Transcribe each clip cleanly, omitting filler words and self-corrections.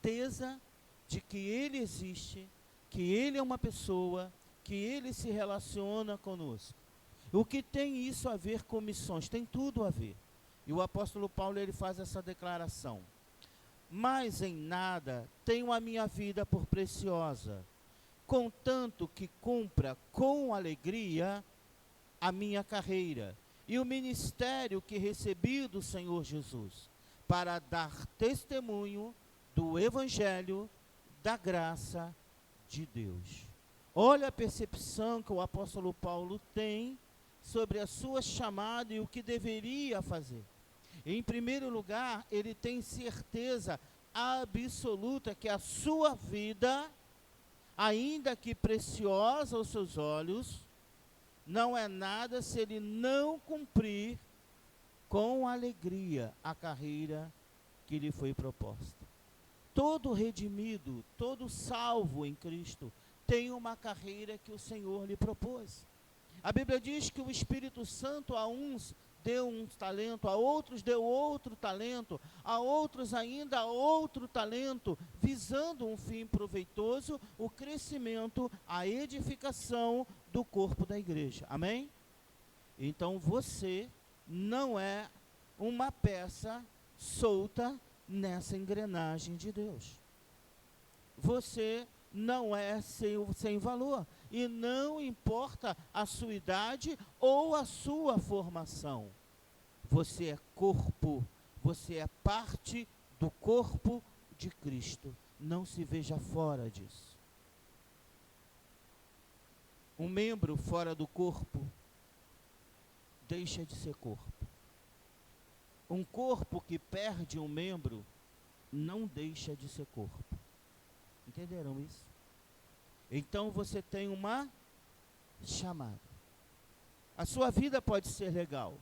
certeza de que Ele existe, que Ele é uma pessoa, que Ele se relaciona conosco. O que tem isso a ver com missões? Tem tudo a ver. E o apóstolo Paulo, ele faz essa declaração: mas em nada tenho a minha vida por preciosa, contanto que cumpra com alegria a minha carreira e o ministério que recebi do Senhor Jesus, para dar testemunho do Evangelho da graça de Deus. Olha a percepção que o apóstolo Paulo tem sobre a sua chamada e o que deveria fazer. Em primeiro lugar, ele tem certeza absoluta que a sua vida, ainda que preciosa aos seus olhos, não é nada se ele não cumprir com alegria a carreira que lhe foi proposta. Todo redimido, todo salvo em Cristo, tem uma carreira que o Senhor lhe propôs. A Bíblia diz que o Espírito Santo a uns deu um talento, a outros deu outro talento, a outros ainda outro talento, visando um fim proveitoso, o crescimento, a edificação do corpo da igreja. Amém? Então você não é uma peça solta nessa engrenagem de Deus. Você não é sem valor, e não importa a sua idade ou a sua formação. Você é corpo, você é parte do corpo de Cristo. Não se veja fora disso. Um membro fora do corpo deixa de ser corpo. Um corpo que perde um membro não deixa de ser corpo. Entenderam isso? Então você tem uma chamada. A sua vida pode ser legal.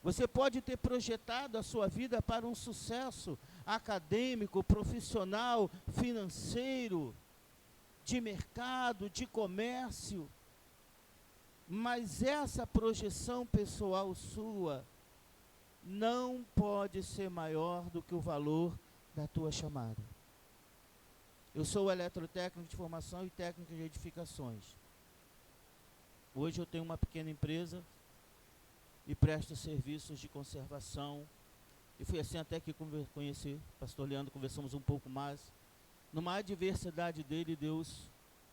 Você pode ter projetado a sua vida para um sucesso acadêmico, profissional, financeiro, de mercado, de comércio. Mas essa projeção pessoal sua não pode ser maior do que o valor da tua chamada. Eu sou eletrotécnico de formação e técnico de edificações. Hoje eu tenho uma pequena empresa e presto serviços de conservação. E foi assim até que conheci o pastor Leandro, conversamos um pouco mais. Numa adversidade dele, Deus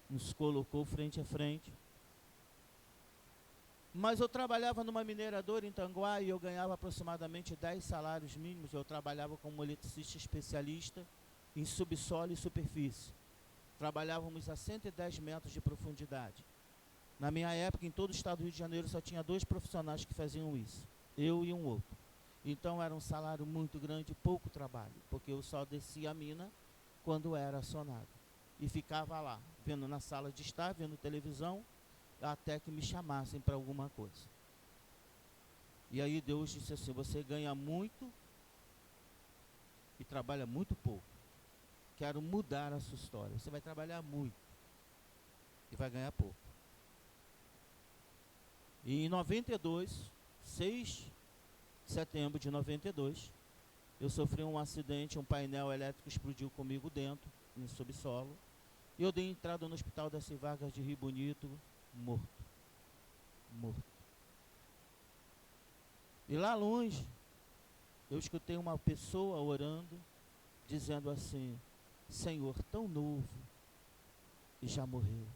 nos colocou frente a frente. Mas eu trabalhava numa mineradora em Tanguá e eu ganhava aproximadamente 10 salários mínimos. Eu trabalhava como eletricista especialista em subsolo e superfície. Trabalhávamos a 110 metros de profundidade. Na minha época, em todo o estado do Rio de Janeiro, só tinha 2 profissionais que faziam isso, eu e um outro. Então era um salário muito grande e pouco trabalho, porque eu só descia a mina quando era acionado. E ficava lá, vendo na sala de estar, vendo televisão, até que me chamassem para alguma coisa. E aí Deus disse assim: você ganha muito e trabalha muito pouco. Quero mudar a sua história. Você vai trabalhar muito e vai ganhar pouco. E em 92, 6 de setembro de 92, eu sofri um acidente, um painel elétrico explodiu comigo dentro, no subsolo. E eu dei entrada no hospital das Vargas de Rio Bonito, morto. E lá longe, eu escutei uma pessoa orando, dizendo assim: Senhor, tão novo e já morreu.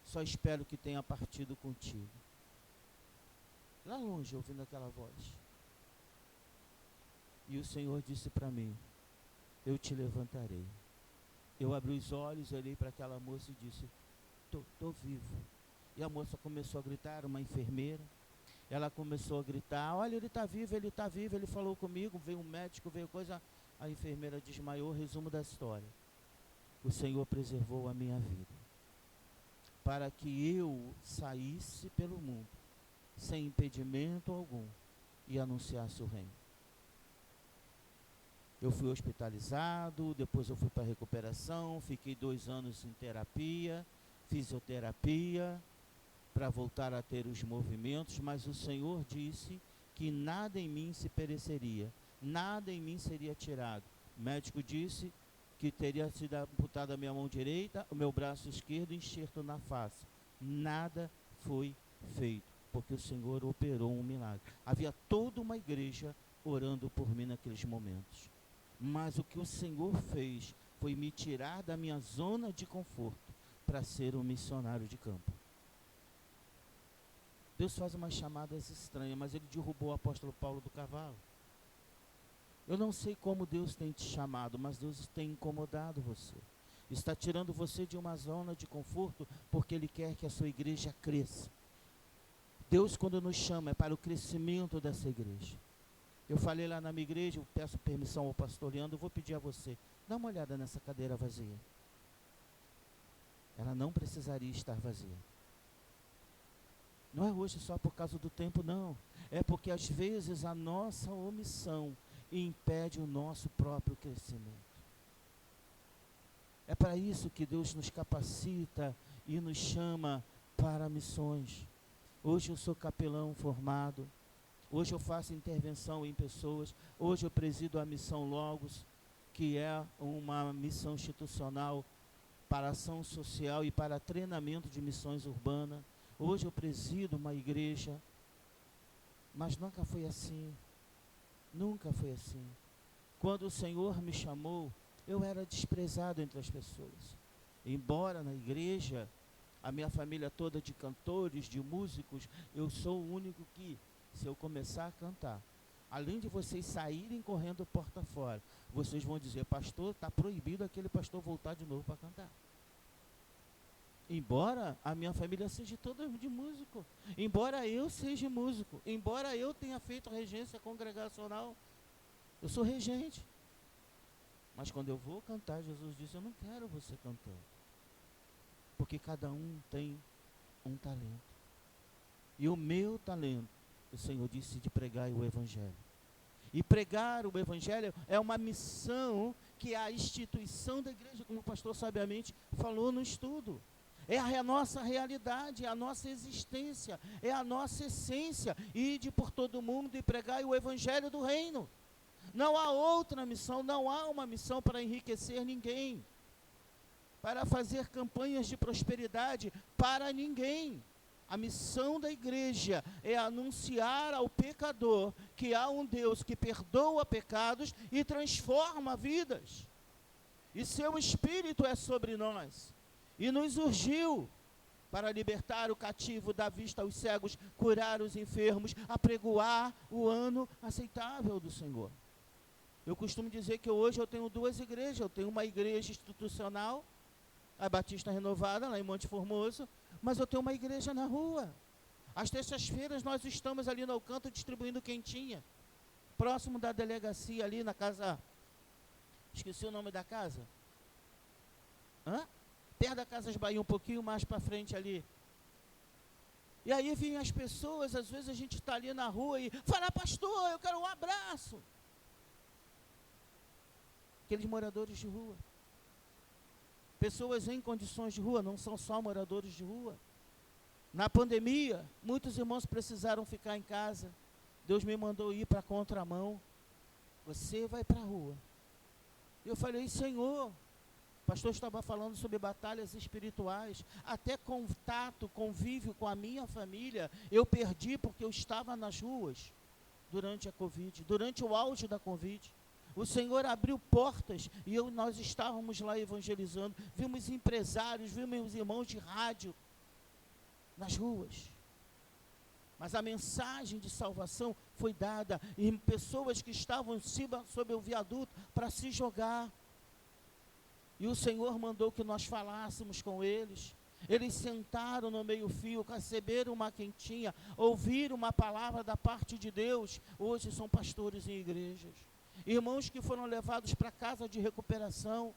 Só espero que tenha partido contigo. Lá longe, ouvindo aquela voz. E o Senhor disse para mim: eu te levantarei. Eu abri os olhos, olhei para aquela moça e disse: tô vivo. E a moça começou a gritar, era uma enfermeira. Ela começou a gritar: olha, ele está vivo, ele está vivo. Ele falou comigo, veio um médico, veio coisa. A enfermeira desmaiou. Resumo da história: o Senhor preservou a minha vida, para que eu saísse pelo mundo, sem impedimento algum, e anunciasse o reino. Eu fui hospitalizado, depois eu fui para recuperação, fiquei 2 anos em terapia, fisioterapia, para voltar a ter os movimentos, mas o Senhor disse que nada em mim se pereceria, nada em mim seria tirado. O médico disse que teria sido amputada a minha mão direita, o meu braço esquerdo enxerto na face. Nada foi feito, porque o Senhor operou um milagre. Havia toda uma igreja orando por mim naqueles momentos. Mas o que o Senhor fez foi me tirar da minha zona de conforto para ser um missionário de campo. Deus faz umas chamadas estranhas, mas Ele derrubou o apóstolo Paulo do cavalo. Eu não sei como Deus tem te chamado, mas Deus tem incomodado você. Está tirando você de uma zona de conforto, porque Ele quer que a sua igreja cresça. Deus, quando nos chama, é para o crescimento dessa igreja. Eu falei lá na minha igreja, eu peço permissão ao pastor Leandro, eu vou pedir a você, dá uma olhada nessa cadeira vazia. Ela não precisaria estar vazia. Não é hoje só por causa do tempo, não. É porque às vezes a nossa omissão impede o nosso próprio crescimento. É para isso que Deus nos capacita e nos chama para missões. Hoje eu sou capelão formado, hoje eu faço intervenção em pessoas, hoje eu presido a Missão Logos, que é uma missão institucional para ação social e para treinamento de missões urbanas. Hoje eu presido uma igreja, mas nunca foi assim. Nunca foi assim. Quando o Senhor me chamou, eu era desprezado entre as pessoas. Embora na igreja, a minha família toda de cantores, de músicos, eu sou o único que, se eu começar a cantar, além de vocês saírem correndo porta fora, vocês vão dizer, pastor, está proibido aquele pastor voltar de novo para cantar. Embora a minha família seja toda de músico, embora eu seja músico, embora eu tenha feito regência congregacional, eu sou regente. Mas quando eu vou cantar, Jesus disse, eu não quero você cantando. Porque cada um tem um talento. E o meu talento, o Senhor disse, de pregar o Evangelho. E pregar o Evangelho é uma missão que a instituição da igreja, como o pastor sabiamente falou no estudo, é a nossa realidade, é a nossa existência, é a nossa essência. Ide por todo mundo e pregai o Evangelho do reino. Não há outra missão, não há uma missão para enriquecer ninguém, para fazer campanhas de prosperidade para ninguém. A missão da igreja é anunciar ao pecador que há um Deus que perdoa pecados e transforma vidas. E seu Espírito é sobre nós. E nos urgiu para libertar o cativo, dar vista aos cegos, curar os enfermos, apregoar o ano aceitável do Senhor. Eu costumo dizer que hoje eu tenho duas igrejas. Eu tenho uma igreja institucional, a Batista Renovada, lá em Monte Formoso, mas eu tenho uma igreja na rua. Às terças-feiras nós estamos ali no Alcanto distribuindo quentinha, próximo da delegacia ali na casa, esqueci o nome da casa, perto da Casas Bahia, um pouquinho mais para frente ali. E aí vêm as pessoas, às vezes a gente está ali na rua e fala, pastor, eu quero um abraço. Aqueles moradores de rua. Pessoas em condições de rua, não são só moradores de rua. Na pandemia, muitos irmãos precisaram ficar em casa. Deus me mandou ir para a contramão. Você vai para a rua. Eu falei, Senhor, o pastor estava falando sobre batalhas espirituais, até contato, convívio com a minha família, eu perdi porque eu estava nas ruas durante a Covid, durante o auge da Covid. O Senhor abriu portas e nós estávamos lá evangelizando, vimos empresários, vimos irmãos de rádio nas ruas. Mas a mensagem de salvação foi dada em pessoas que estavam sob o viaduto para se jogar. E o Senhor mandou que nós falássemos com eles. Eles sentaram no meio-fio, receberam uma quentinha, ouviram uma palavra da parte de Deus. Hoje são pastores em igrejas. Irmãos que foram levados para casa de recuperação.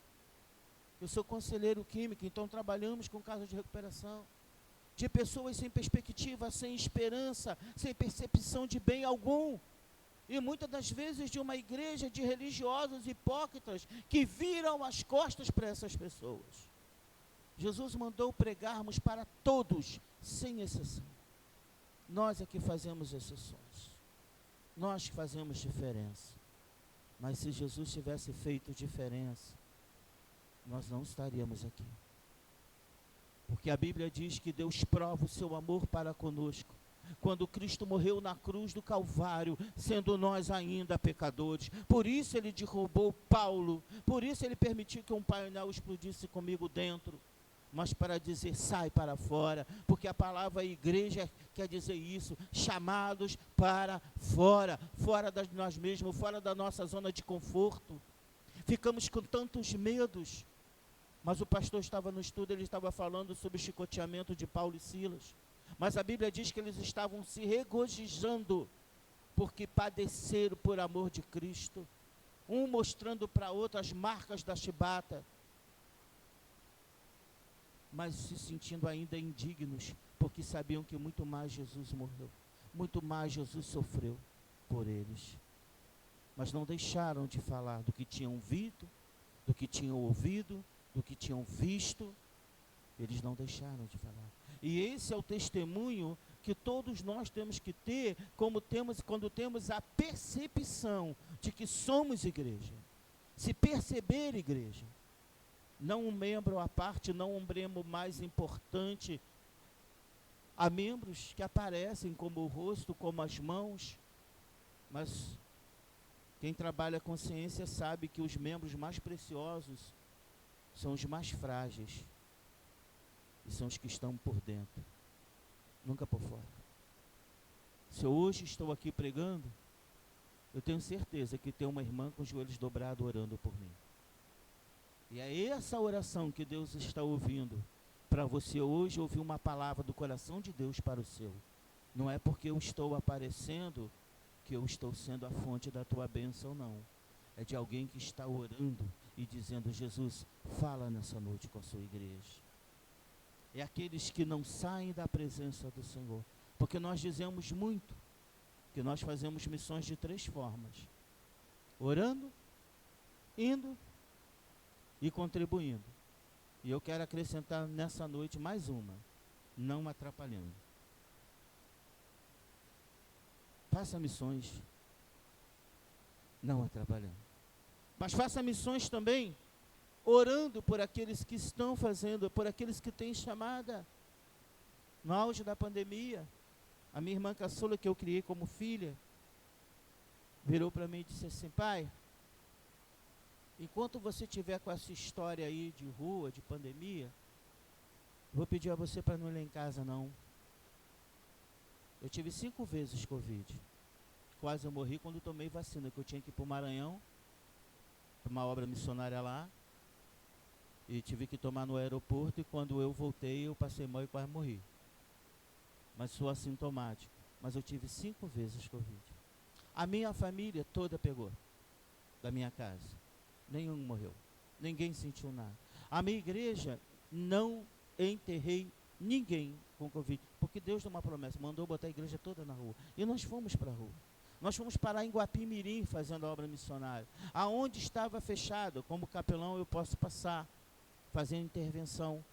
Eu sou conselheiro químico, então trabalhamos com casa de recuperação. De pessoas sem perspectiva, sem esperança, sem percepção de bem algum. E muitas das vezes de uma igreja de religiosos hipócritas que viram as costas para essas pessoas. Jesus mandou pregarmos para todos, sem exceção. Nós é que fazemos exceções. Nós que fazemos diferença. Mas se Jesus tivesse feito diferença, nós não estaríamos aqui. Porque a Bíblia diz que Deus prova o seu amor para conosco quando Cristo morreu na cruz do Calvário, sendo nós ainda pecadores. Por isso ele derrubou Paulo, por isso ele permitiu que um painel explodisse comigo dentro, mas para dizer, sai para fora, porque a palavra igreja quer dizer isso, chamados para fora, fora de nós mesmos, fora da nossa zona de conforto. Ficamos com tantos medos, mas o pastor estava no estudo, ele estava falando sobre o chicoteamento de Paulo e Silas. Mas a Bíblia diz que eles estavam se regozijando, porque padeceram por amor de Cristo, um mostrando para outro as marcas da chibata, mas se sentindo ainda indignos, porque sabiam que muito mais Jesus morreu, muito mais Jesus sofreu por eles. Mas não deixaram de falar do que tinham visto, do que tinham ouvido, do que tinham visto. Eles não deixaram de falar. E esse é o testemunho que todos nós temos que ter, quando temos a percepção de que somos igreja. Se perceber igreja, não um membro à parte, não um membro mais importante. Há membros que aparecem como o rosto, como as mãos, mas quem trabalha com ciência sabe que os membros mais preciosos são os mais frágeis. E são os que estão por dentro, nunca por fora. Se eu hoje estou aqui pregando, eu tenho certeza que tem uma irmã com os joelhos dobrados orando por mim. E é essa oração que Deus está ouvindo, para você hoje ouvir uma palavra do coração de Deus para o seu. Não é porque eu estou aparecendo que eu estou sendo a fonte da tua bênção, não. É de alguém que está orando e dizendo, Jesus, fala nessa noite com a sua igreja. É aqueles que não saem da presença do Senhor. Porque nós dizemos muito que nós fazemos missões de 3 formas: orando, indo e contribuindo. E eu quero acrescentar nessa noite mais uma: não atrapalhando. Faça missões não atrapalhando. Mas faça missões também orando por aqueles que estão fazendo, por aqueles que têm chamada. No auge da pandemia, a minha irmã caçula, que eu criei como filha, virou para mim e disse assim: pai, enquanto você estiver com essa história aí de rua, de pandemia, vou pedir a você para não ir lá em casa não. Eu tive 5 vezes Covid. Quase eu morri quando tomei vacina, que eu tinha que ir para o Maranhão, para uma obra missionária lá. E tive que tomar no aeroporto, e quando eu voltei, eu passei mal e quase morri. Mas sou assintomático. Mas eu tive 5 vezes Covid. A minha família toda pegou, da minha casa. Nenhum morreu. Ninguém sentiu nada. A minha igreja, não enterrei ninguém com Covid. Porque Deus deu uma promessa, mandou botar a igreja toda na rua. E nós fomos para a rua. Nós fomos parar em Guapimirim, fazendo a obra missionária. Aonde estava fechado, como capelão eu posso passar, fazendo intervenção.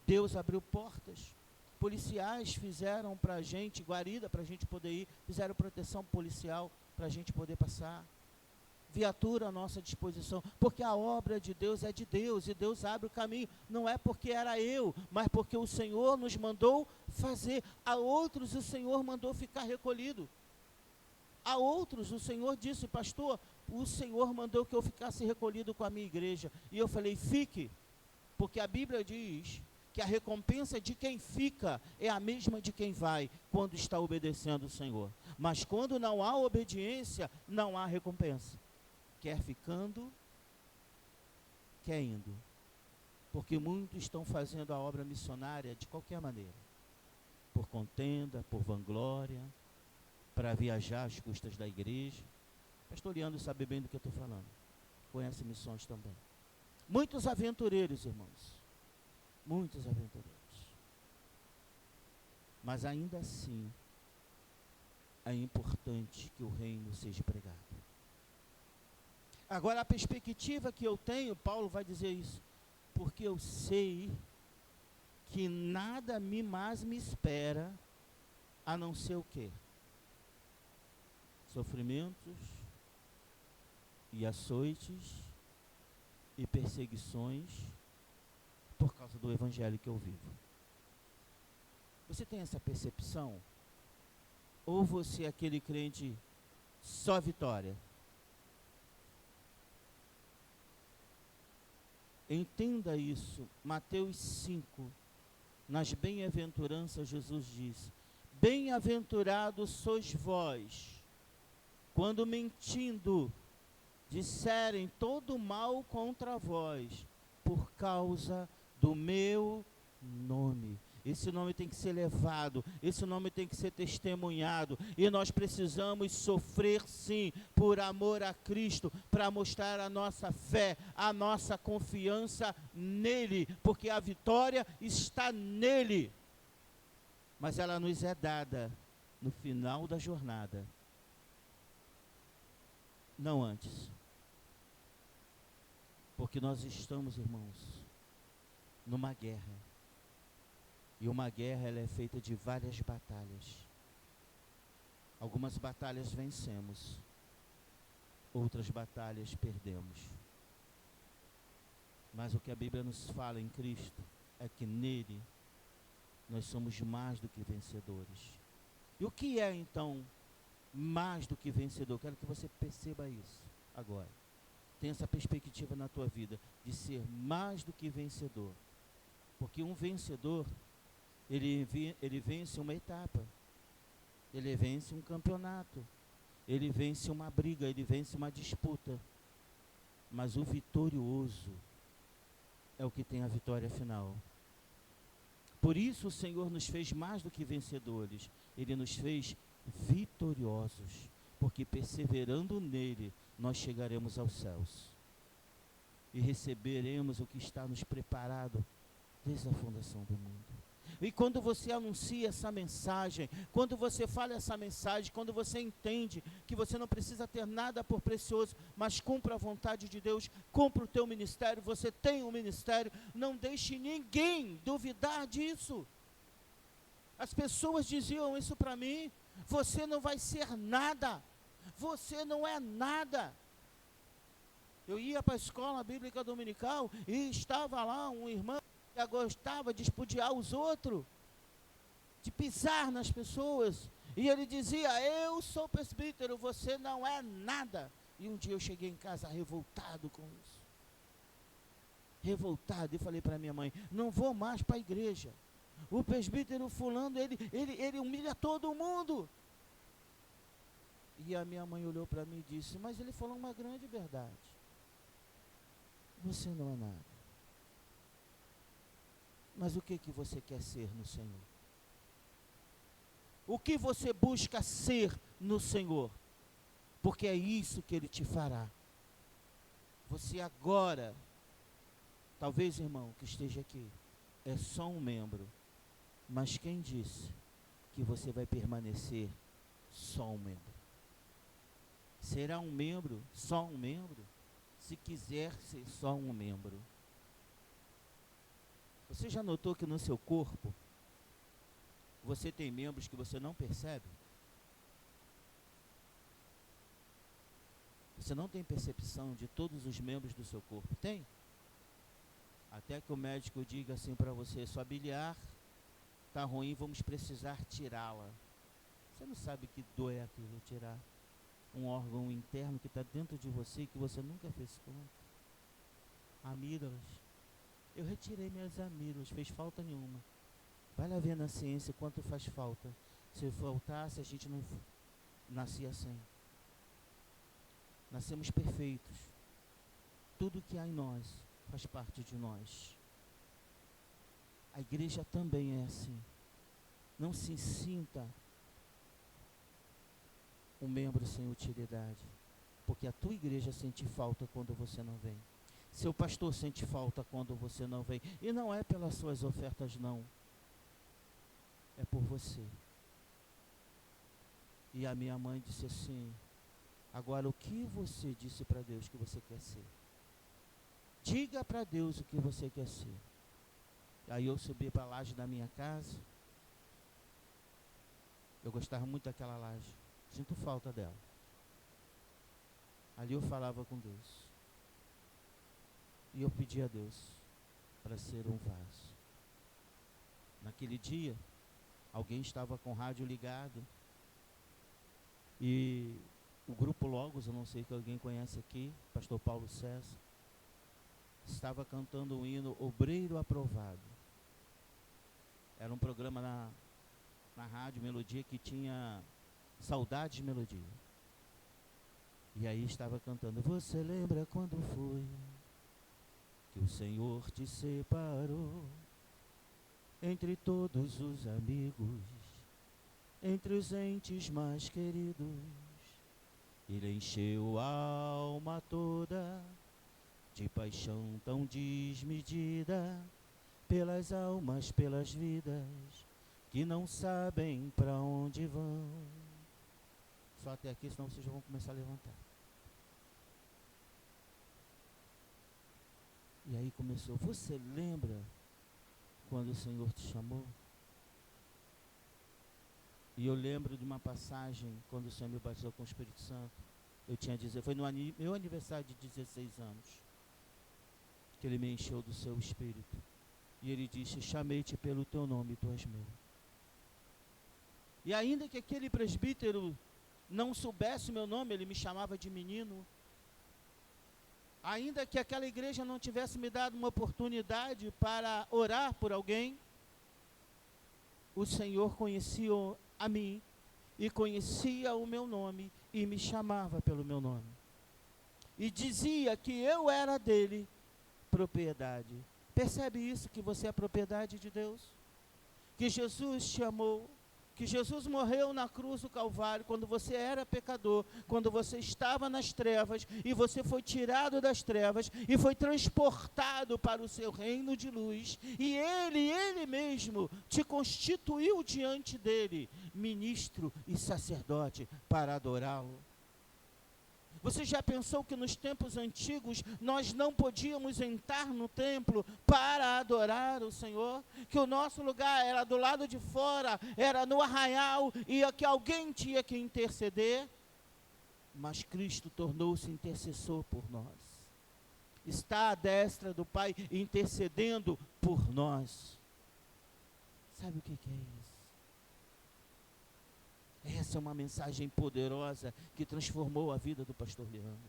Deus abriu portas. Policiais fizeram para a gente, guarida para a gente poder ir, fizeram proteção policial para a gente poder passar. Viatura à nossa disposição, porque a obra de Deus é de Deus, e Deus abre o caminho. Não é porque era eu, mas porque o Senhor nos mandou fazer. A outros o Senhor mandou ficar recolhido. A outros o Senhor disse: pastor, o Senhor mandou que eu ficasse recolhido com a minha igreja. E eu falei: fique. Porque a Bíblia diz que a recompensa de quem fica é a mesma de quem vai, quando está obedecendo o Senhor. Mas quando não há obediência, não há recompensa. Quer ficando, quer indo. Porque muitos estão fazendo a obra missionária de qualquer maneira. Por contenda, por vanglória, para viajar às custas da igreja. Pastor Leandro sabe bem do que eu estou falando. Conhece missões também. Muitos aventureiros, irmãos. Muitos aventureiros. Mas ainda assim, é importante que o reino seja pregado. Agora, a perspectiva que eu tenho, Paulo vai dizer isso, porque eu sei que nada mais me espera, a não ser o quê? Sofrimentos e açoites e perseguições por causa do evangelho que eu vivo. Você tem essa percepção? Ou você é aquele crente só vitória? Entenda isso. Mateus 5, nas bem-aventuranças, Jesus diz: bem-aventurados sois vós, quando mentindo disserem todo mal contra vós, por causa do meu nome. Esse nome tem que ser levado, esse nome tem que ser testemunhado, e nós precisamos sofrer sim, por amor a Cristo, para mostrar a nossa fé, a nossa confiança nele, porque a vitória está nele, mas ela nos é dada no final da jornada, não antes, porque nós estamos, irmãos, numa guerra. E uma guerra, ela é feita de várias batalhas. Algumas batalhas vencemos, outras batalhas perdemos. Mas o que a Bíblia nos fala em Cristo é que nele nós somos mais do que vencedores. E o que é então mais do que vencedor? Quero que você perceba isso agora. Tenha essa perspectiva na tua vida de ser mais do que vencedor. Porque um vencedor, ele vence uma etapa, ele vence um campeonato, ele vence uma briga, ele vence uma disputa. Mas o vitorioso é o que tem a vitória final. Por isso o Senhor nos fez mais do que vencedores, Ele nos fez vitoriosos, porque perseverando nele, nós chegaremos aos céus e receberemos o que está nos preparado desde a fundação do mundo. E quando você anuncia essa mensagem, quando você fala essa mensagem, quando você entende que você não precisa ter nada por precioso, mas cumpra a vontade de Deus, cumpra o teu ministério, você tem um ministério, não deixe ninguém duvidar disso. As pessoas diziam isso para mim: você não vai ser nada, você não é nada. Eu ia para a escola bíblica dominical e estava lá um irmão que gostava de espudiar os outros, de pisar nas pessoas, e ele dizia: eu sou presbítero, você não é nada. E um dia eu cheguei em casa revoltado com isso, revoltado, e falei para minha mãe: não vou mais para a igreja, o presbítero fulano, ele humilha todo mundo. E a minha mãe olhou para mim e disse: mas ele falou uma grande verdade, você não é nada. Mas o que você quer ser no Senhor? O que você busca ser no Senhor? Porque é isso que Ele te fará. Você agora, talvez, irmão, que esteja aqui, é só um membro. Mas quem disse que você vai permanecer só um membro? Será um membro, só um membro, se quiser ser só um membro. Você já notou que no seu corpo, você tem membros que você não percebe? Você não tem percepção de todos os membros do seu corpo? Tem? Até que o médico diga assim para você: sua biliar está ruim, vamos precisar tirá-la. Você não sabe que dor é aquilo, tirar um órgão interno que está dentro de você e que você nunca fez conta. Amígdalas. Eu retirei minhas amígdalas, fez falta nenhuma. Vai lá ver na ciência quanto faz falta. Se faltasse, a gente não nascia sem. Nascemos perfeitos. Tudo que há em nós faz parte de nós. A igreja também é assim. Não se sinta um membro sem utilidade, porque a tua igreja sente falta quando você não vem. Seu pastor sente falta quando você não vem. E não é pelas suas ofertas, não. É por você. E a minha mãe disse assim: agora o que você disse para Deus que você quer ser? Diga para Deus o que você quer ser. Aí eu subi para a laje da minha casa. Eu gostava muito daquela laje. Sinto falta dela. Ali eu falava com Deus. E eu pedi a Deus: para ser um vaso. Naquele dia, alguém estava com o rádio ligado e o grupo Logos, eu não sei se alguém conhece aqui, pastor Paulo César, estava cantando o hino Obreiro Aprovado. Era um programa na Rádio Melodia que tinha Saudades de Melodia. E aí estava cantando: você lembra quando foi que o Senhor te separou entre todos os amigos, entre os entes mais queridos? Ele encheu a alma toda de paixão tão desmedida pelas almas, pelas vidas que não sabem para onde vão. Só até aqui, senão vocês vão começar a levantar. E aí começou: você lembra quando o Senhor te chamou? E eu lembro de uma passagem, quando o Senhor me batizou com o Espírito Santo. Eu tinha dizer, foi no meu aniversário de 16 anos, que Ele me encheu do seu Espírito. E Ele disse: chamei-te pelo teu nome, tu és meu. E ainda que aquele presbítero não soubesse o meu nome, ele me chamava de menino. Ainda que aquela igreja não tivesse me dado uma oportunidade para orar por alguém, o Senhor conhecia a mim e conhecia o meu nome e me chamava pelo meu nome. E dizia que eu era dele propriedade. Percebe isso, que você é propriedade de Deus? Que Jesus te amou, que Jesus morreu na cruz do Calvário quando você era pecador, quando você estava nas trevas, e você foi tirado das trevas e foi transportado para o seu reino de luz, e Ele mesmo te constituiu diante dele, ministro e sacerdote, para adorá-lo. Você já pensou que nos tempos antigos nós não podíamos entrar no templo para adorar o Senhor? Que o nosso lugar era do lado de fora, era no arraial, e que alguém tinha que interceder? Mas Cristo tornou-se intercessor por nós. Está à destra do Pai intercedendo por nós. Sabe o que é isso? Essa é uma mensagem poderosa que transformou a vida do pastor Leandro.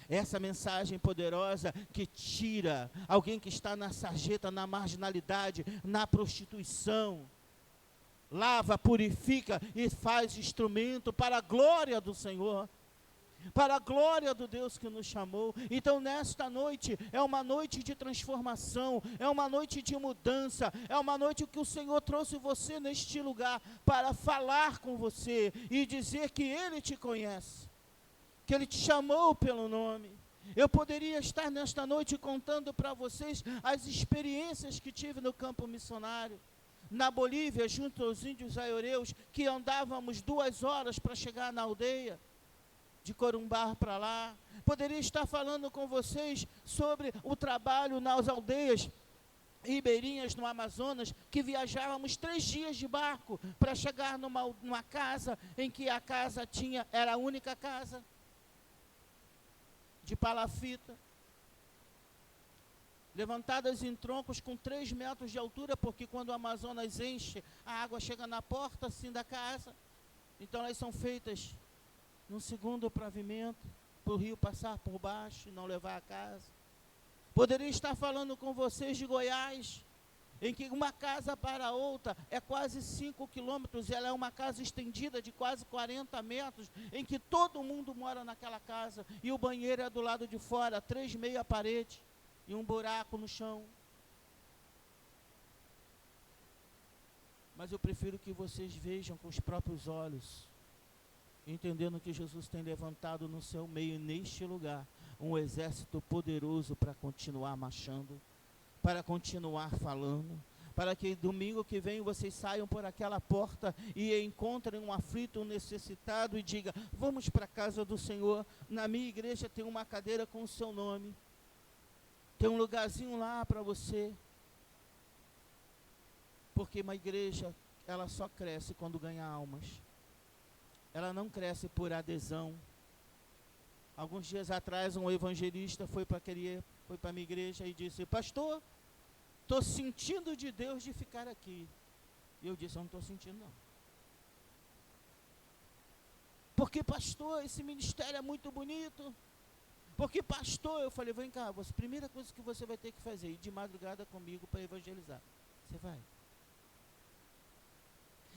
Essa mensagem poderosa que tira alguém que está na sarjeta, na marginalidade, na prostituição, lava, purifica e faz instrumento para a glória do Senhor, para a glória do Deus que nos chamou. Então nesta noite é uma noite de transformação, é uma noite de mudança, é uma noite que o Senhor trouxe você neste lugar para falar com você e dizer que Ele te conhece, que Ele te chamou pelo nome. Eu poderia estar nesta noite contando para vocês as experiências que tive no campo missionário, na Bolívia, junto aos índios aioreus, que andávamos 2 horas para chegar na aldeia, de Corumbá para lá. Poderia estar falando com vocês sobre o trabalho nas aldeias ribeirinhas no Amazonas, que viajávamos 3 dias de barco para chegar numa casa em que a casa era a única casa de palafita, levantadas em troncos com 3 metros de altura, porque quando o Amazonas enche, a água chega na porta assim da casa. Então elas são feitas num segundo pavimento, para o rio passar por baixo e não levar a casa. Poderia estar falando com vocês de Goiás, em que uma casa para outra é quase 5 quilômetros, ela é uma casa estendida de quase 40 metros, em que todo mundo mora naquela casa, e o banheiro é do lado de fora, 3 meia parede, e um buraco no chão. Mas eu prefiro que vocês vejam com os próprios olhos, entendendo que Jesus tem levantado no seu meio, neste lugar, um exército poderoso para continuar marchando, para continuar falando, para que domingo que vem vocês saiam por aquela porta e encontrem um aflito, um necessitado e digam: vamos para a casa do Senhor, na minha igreja tem uma cadeira com o seu nome, tem um lugarzinho lá para você. Porque uma igreja, ela só cresce quando ganha almas. Ela não cresce por adesão. Alguns dias atrás, um evangelista foi para a minha igreja e disse: pastor, estou sentindo de Deus de ficar aqui. E eu disse, eu não estou sentindo não. Porque pastor, esse ministério é muito bonito. Porque pastor, eu falei, vem cá, a primeira coisa que você vai ter que fazer, ir de madrugada comigo para evangelizar. Você vai.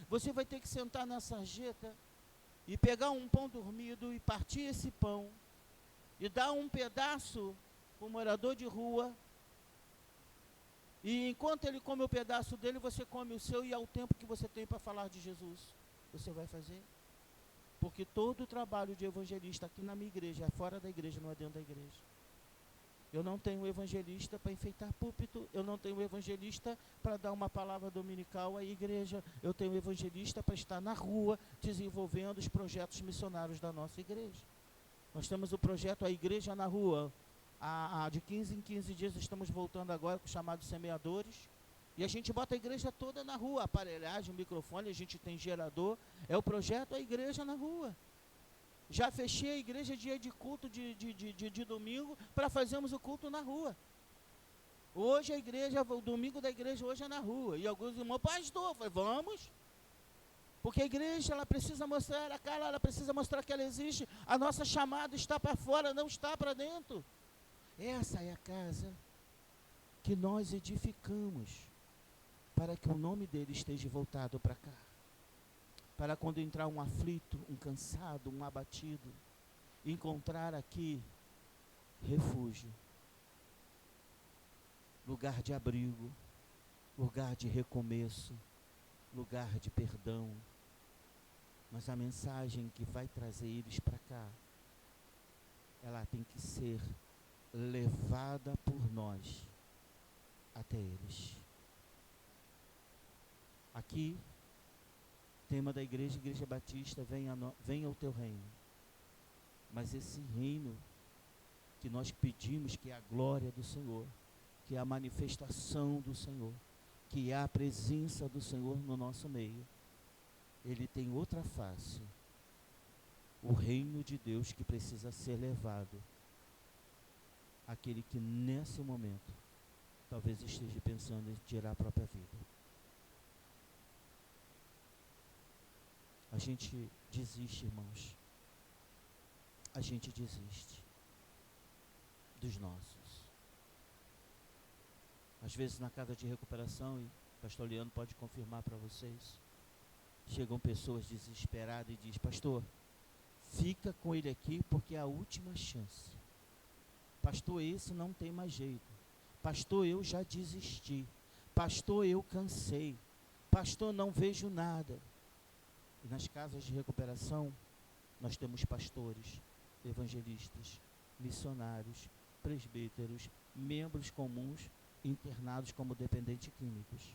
Você vai ter que sentar na sarjeta e pegar um pão dormido e partir esse pão e dar um pedaço para o morador de rua. E enquanto ele come o pedaço dele, você come o seu, e ao tempo que você tem para falar de Jesus, você vai fazer. Porque todo o trabalho de evangelista aqui na minha igreja é fora da igreja, não é dentro da igreja. Eu não tenho evangelista para enfeitar púlpito, eu não tenho evangelista para dar uma palavra dominical à igreja, eu tenho evangelista para estar na rua desenvolvendo os projetos missionários da nossa igreja. Nós temos o projeto A Igreja na Rua. De 15 em 15 dias estamos voltando agora com os chamados semeadores. E a gente bota a igreja toda na rua, aparelhagem, microfone, a gente tem gerador. É o projeto A Igreja na Rua. Já fechei a igreja dia de culto de domingo para fazermos o culto na rua. Hoje a igreja, o domingo da igreja hoje é na rua. E alguns irmãos, pastor, eu falei, vamos. Porque a igreja, ela precisa mostrar a cara, ela precisa mostrar que ela existe. A nossa chamada está para fora, não está para dentro. Essa é a casa que nós edificamos para que o nome dele esteja voltado para cá. Para quando entrar um aflito, um cansado, um abatido, encontrar aqui refúgio, lugar de abrigo, lugar de recomeço, lugar de perdão. Mas a mensagem que vai trazer eles para cá, ela tem que ser levada por nós até eles. Aqui, tema da igreja, Igreja Batista, venha o teu reino. Mas esse reino que nós pedimos, que é a glória do Senhor, que é a manifestação do Senhor, que é a presença do Senhor no nosso meio, ele tem outra face. O reino de Deus que precisa ser levado àquele que nesse momento talvez esteja pensando em tirar a própria vida. A gente desiste, irmãos. A gente desiste dos nossos. Às vezes na casa de recuperação, e o pastor Leandro pode confirmar para vocês, chegam pessoas desesperadas e dizem, pastor, fica com ele aqui porque é a última chance. Pastor, esse não tem mais jeito. Pastor, eu já desisti. Pastor, eu cansei. Pastor, não vejo nada. E nas casas de recuperação, nós temos pastores, evangelistas, missionários, presbíteros, membros comuns, internados como dependentes químicos.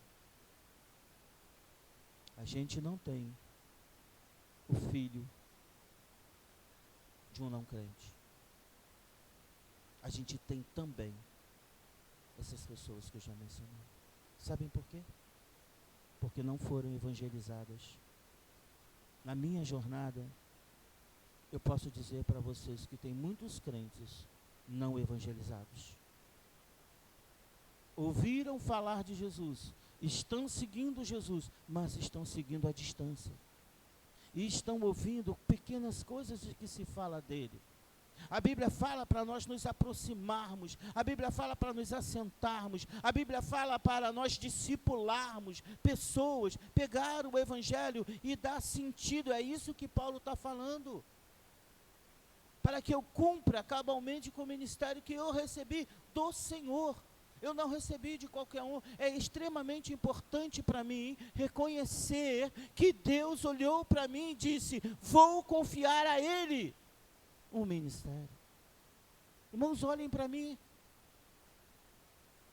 A gente não tem o filho de um não crente. A gente tem também essas pessoas que eu já mencionei. Sabem por quê? Porque não foram evangelizadas. Na minha jornada, eu posso dizer para vocês que tem muitos crentes não evangelizados. Ouviram falar de Jesus, estão seguindo Jesus, mas estão seguindo à distância. E estão ouvindo pequenas coisas de que se fala dele. A Bíblia fala para nós nos aproximarmos, a Bíblia fala para nos assentarmos, a Bíblia fala para nós discipularmos pessoas, pegar o Evangelho e dar sentido. É isso que Paulo está falando. Para que eu cumpra cabalmente com o ministério que eu recebi do Senhor. Eu não recebi de qualquer um. É extremamente importante para mim reconhecer que Deus olhou para mim e disse, vou confiar a Ele um ministério. Irmãos, olhem para mim.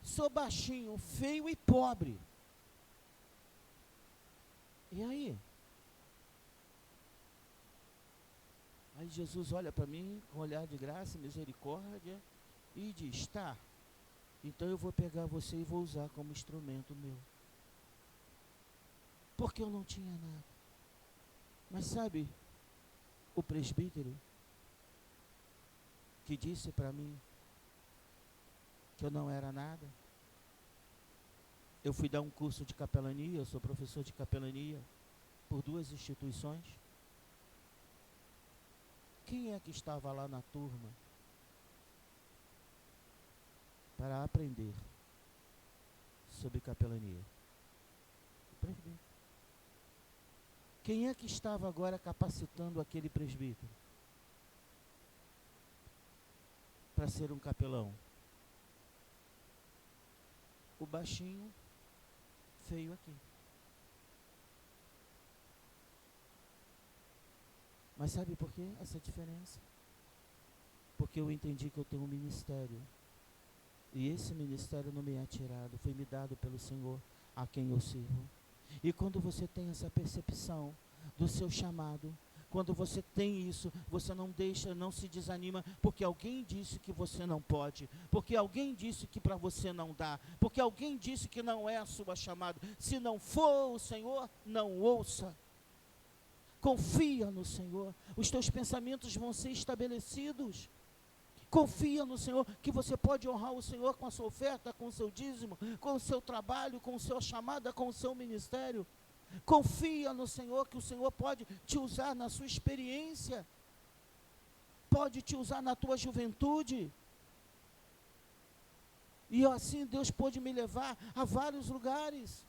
Sou baixinho, feio e pobre. E aí? Aí Jesus olha para mim com um olhar de graça e misericórdia e diz, tá, então eu vou pegar você e vou usar como instrumento meu. Porque eu não tinha nada. Mas sabe, o presbítero que disse para mim que eu não era nada, Eu fui dar um curso de capelania, eu sou professor de capelania por 2 instituições. Quem é que estava lá na turma para aprender sobre capelania? O presbítero. Quem é que estava agora capacitando aquele presbítero para ser um capelão? O baixinho, feio aqui. Mas sabe por quê essa diferença? Porque eu entendi que eu tenho um ministério. E esse ministério não me é tirado, foi me dado pelo Senhor a quem eu sirvo. E quando você tem essa percepção do seu chamado, quando você tem isso, você não deixa, não se desanima, porque alguém disse que você não pode, porque alguém disse que para você não dá, porque alguém disse que não é a sua chamada. Se não for o Senhor, não ouça. Confia no Senhor, os teus pensamentos vão ser estabelecidos. Confia no Senhor, que você pode honrar o Senhor com a sua oferta, com o seu dízimo, com o seu trabalho, com a sua chamada, com o seu ministério. Confia no Senhor, que o Senhor pode te usar na sua experiência, pode te usar na tua juventude. E assim Deus pôde me levar a vários lugares.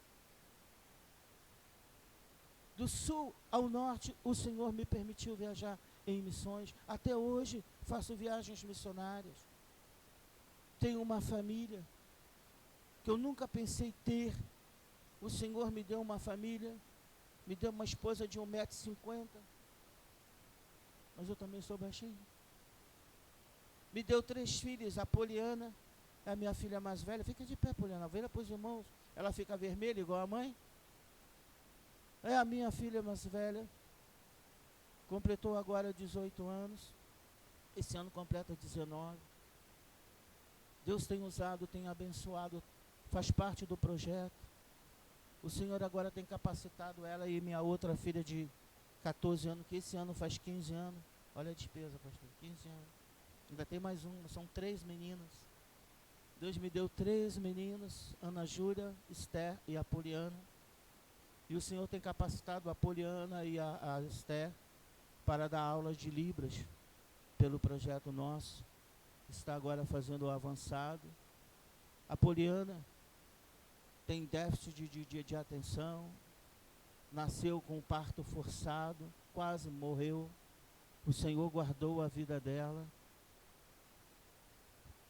Do sul ao norte, o Senhor me permitiu viajar em missões. Até hoje, faço viagens missionárias. Tenho uma família que eu nunca pensei ter. O Senhor me deu uma família, me deu uma esposa de 1,50 m, mas eu também sou baixinho. Me deu 3 filhas, a Poliana é a minha filha mais velha. Fica de pé, Poliana, vira para os irmãos. Ela fica vermelha igual a mãe. É a minha filha mais velha. Completou agora 18 anos. Esse ano completa 19. Deus tem usado, tem abençoado, faz parte do projeto. O Senhor agora tem capacitado ela e minha outra filha de 14 anos, que esse ano faz 15 anos. Olha a despesa, pastor, 15 anos. Ainda tem mais uma, são 3 meninas. Deus me deu 3 meninas, Ana Júlia, Esther e a Poliana. E o Senhor tem capacitado a Poliana e a Esther para dar aulas de Libras pelo projeto nosso. Está agora fazendo o avançado. A Poliana tem déficit de atenção, nasceu com parto forçado, quase morreu. O Senhor guardou a vida dela.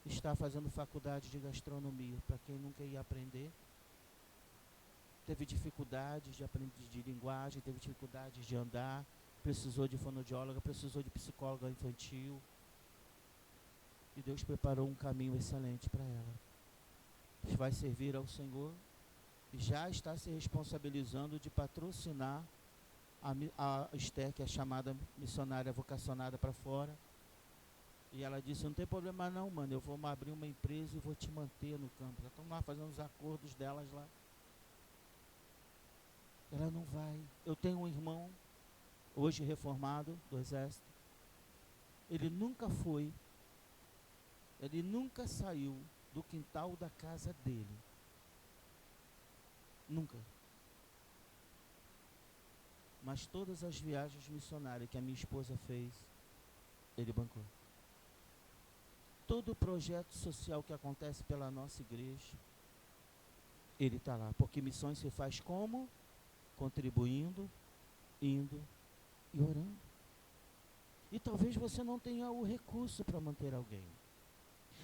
Está fazendo faculdade de gastronomia, para quem nunca ia aprender. Teve dificuldades de aprender de linguagem, teve dificuldades de andar, precisou de fonoaudióloga, precisou de psicóloga infantil. E Deus preparou um caminho excelente para ela. Vai servir ao Senhor e já está se responsabilizando de patrocinar a Esther, que é chamada missionária vocacionada para fora. E ela disse, não tem problema não, mano, eu vou abrir uma empresa e vou te manter no campo. Já estão lá fazendo os acordos delas lá. Ela não vai. Eu tenho um irmão, hoje reformado do exército. Ele nunca saiu do quintal da casa dele. Nunca. Mas todas as viagens missionárias que a minha esposa fez, ele bancou. Todo o projeto social que acontece pela nossa igreja, ele está lá. Porque missões se faz como? Contribuindo, indo e orando. E talvez você não tenha o recurso para manter alguém.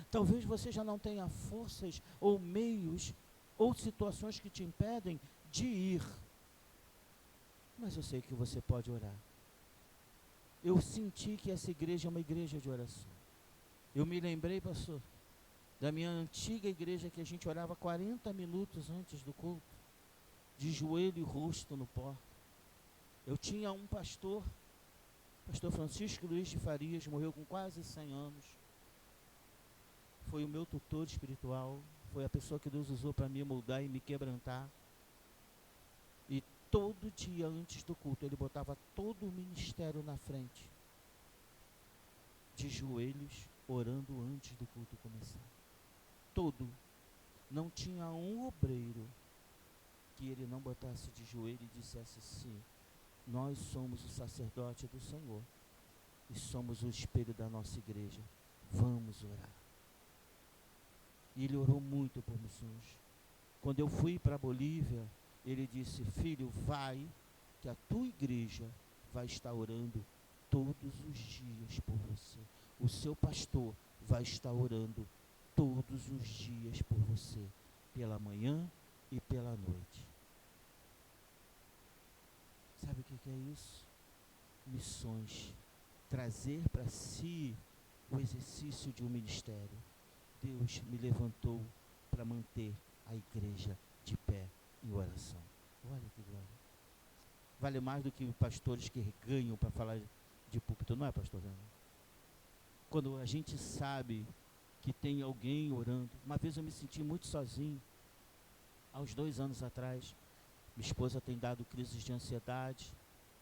Talvez você já não tenha forças ou meios ou situações que te impedem de ir. Mas eu sei que você pode orar. Eu senti que essa igreja é uma igreja de oração. Eu me lembrei, pastor, da minha antiga igreja que a gente orava 40 minutos antes do culto, de joelho e rosto no pó. Eu tinha um pastor Francisco Luiz de Farias, morreu com quase 100 anos. Foi o meu tutor espiritual, foi a pessoa que Deus usou para me moldar e me quebrantar. E todo dia antes do culto, ele botava todo o ministério na frente, de joelhos, orando antes do culto começar. Todo. Não tinha um obreiro que ele não botasse de joelho e dissesse assim: nós somos o sacerdote do Senhor e somos o espelho da nossa igreja, vamos orar. E ele orou muito por missões. Quando eu fui para a Bolívia, ele disse: filho, vai, que a tua igreja vai estar orando todos os dias por você. O seu pastor vai estar orando todos os dias por você, pela manhã e pela noite. Sabe o que é isso? Missões. Trazer para si o exercício de um ministério. Deus me levantou para manter a igreja de pé em oração. Olha que glória. Vale mais do que pastores que ganham para falar de púlpito, não é, pastor? Quando a gente sabe que tem alguém orando. Uma vez eu me senti muito sozinho, há uns 2 anos atrás. Minha esposa tem dado crises de ansiedade.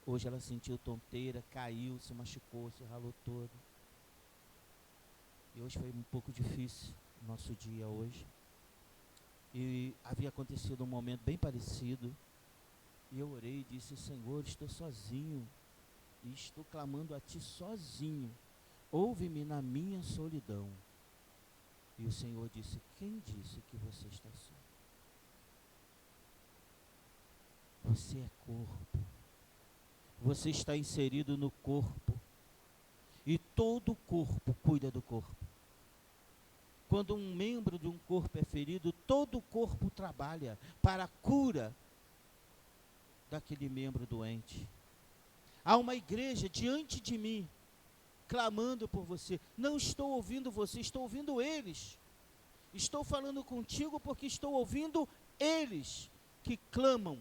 Hoje ela sentiu tonteira, caiu, se machucou, se ralou todo. E hoje foi um pouco difícil o nosso dia hoje. E havia acontecido um momento bem parecido. E eu orei e disse: Senhor, estou sozinho. E estou clamando a Ti sozinho. Ouve-me na minha solidão. E o Senhor disse: quem disse que você está só? Você é corpo. Você está inserido no corpo. E todo o corpo cuida do corpo. Quando um membro de um corpo é ferido, todo o corpo trabalha para a cura daquele membro doente. Há uma igreja diante de mim, clamando por você. Não estou ouvindo você, estou ouvindo eles. Estou falando contigo porque estou ouvindo eles que clamam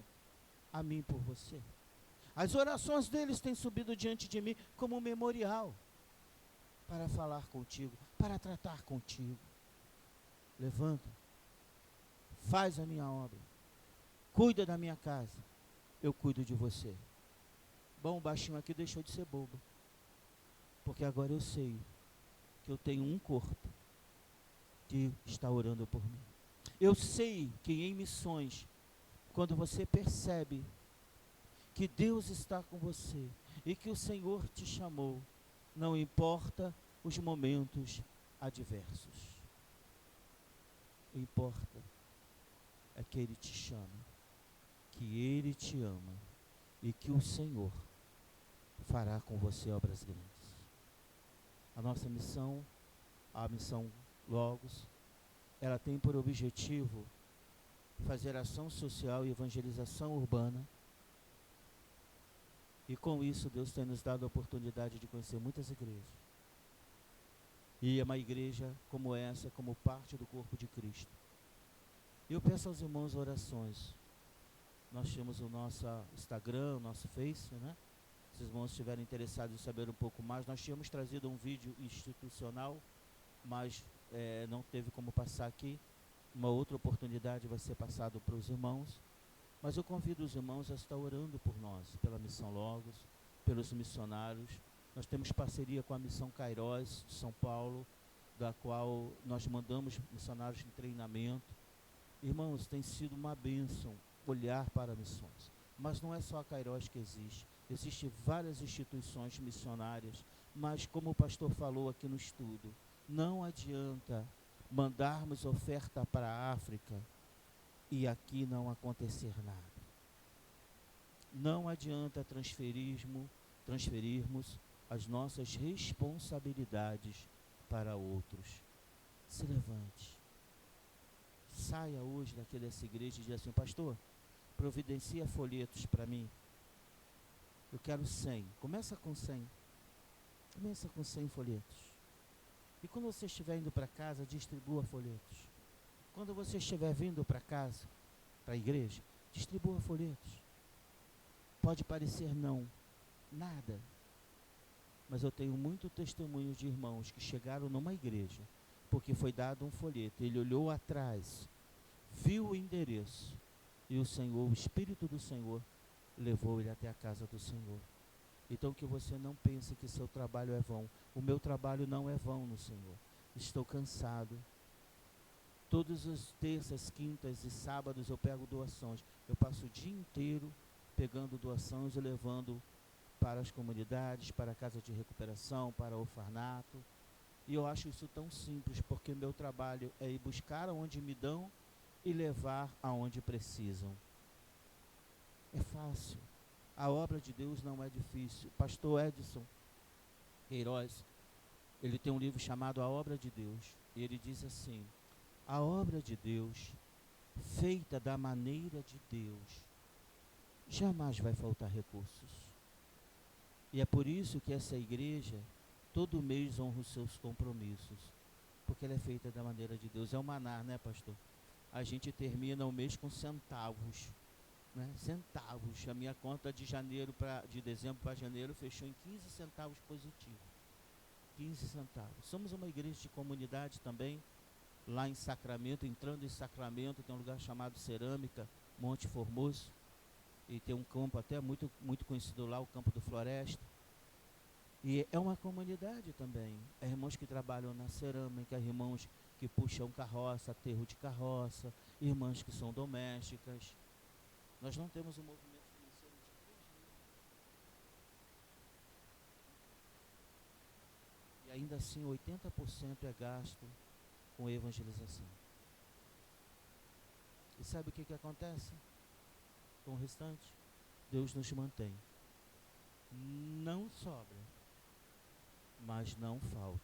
a mim por você. As orações deles têm subido diante de mim como um memorial para falar contigo, para tratar contigo. Levanta, faz a minha obra, cuida da minha casa, eu cuido de você. Bom, o baixinho aqui deixou de ser bobo, porque agora eu sei que eu tenho um corpo que está orando por mim. Eu sei que em missões, quando você percebe que Deus está com você e que o Senhor te chamou, não importa os momentos adversos. Importa é que Ele te chama, que Ele te ama e que o Senhor fará com você obras grandes. A nossa missão, a missão Logos, ela tem por objetivo fazer ação social e evangelização urbana. E com isso Deus tem nos dado a oportunidade de conhecer muitas igrejas. E uma igreja como essa, como parte do corpo de Cristo. Eu peço aos irmãos orações. Nós temos o nosso Instagram, o nosso Face, né? Se os irmãos estiverem interessados em saber um pouco mais, nós tínhamos trazido um vídeo institucional, mas não teve como passar aqui. Uma outra oportunidade vai ser passado para os irmãos. Mas eu convido os irmãos a estar orando por nós, pela Missão Logos, pelos missionários. Nós temos parceria com a Missão Cairós de São Paulo, da qual nós mandamos missionários em treinamento. Irmãos, tem sido uma bênção olhar para missões. Mas não é só a Cairós que existe. Existem várias instituições missionárias. Mas como o pastor falou aqui no estudo, não adianta mandarmos oferta para a África e aqui não acontecer nada. Não adianta transferirmos as nossas responsabilidades para outros. Se levante. Saia hoje dessa igreja e diga assim: pastor, providencia folhetos para mim. Eu quero 100. Começa com 100. Começa com 100 folhetos. E quando você estiver indo para casa, distribua folhetos. Quando você estiver vindo para casa, para a igreja, distribua folhetos. Pode parecer nada. Mas eu tenho muito testemunho de irmãos que chegaram numa igreja, porque foi dado um folheto. Ele olhou atrás, viu o endereço, e o Espírito do Senhor, levou ele até a casa do Senhor. Então que você não pense que seu trabalho é vão. O meu trabalho não é vão no Senhor. Estou cansado. Todas as terças, quintas e sábados eu pego doações. Eu passo o dia inteiro pegando doações e levando para as comunidades, para a casa de recuperação, para o orfanato. E eu acho isso tão simples, porque meu trabalho é ir buscar aonde me dão e levar aonde precisam. É fácil. A obra de Deus não é difícil. Pastor Edson Queiroz, ele tem um livro chamado A Obra de Deus. E ele diz assim: a obra de Deus, feita da maneira de Deus, jamais vai faltar recursos. E é por isso que essa igreja, todo mês honra os seus compromissos, porque ela é feita da maneira de Deus. É o maná, né, pastor? A gente termina o mês com centavos, né? Centavos. A minha conta de dezembro para janeiro fechou em 15 centavos positivo. 15 centavos. Somos uma igreja de comunidade também, lá em Sacramento. Entrando em Sacramento tem um lugar chamado Cerâmica, Monte Formoso, e tem um campo até muito conhecido lá, o Campo do Floresta. E é uma comunidade também. É irmãos que trabalham na cerâmica, irmãos que puxam carroça, aterro de carroça, irmãs que são domésticas. Nós não temos um movimento financeiro de 3 mil. E ainda assim 80% é gasto com evangelização. E sabe o que acontece com o restante? Deus nos mantém. Não sobra, mas não falta.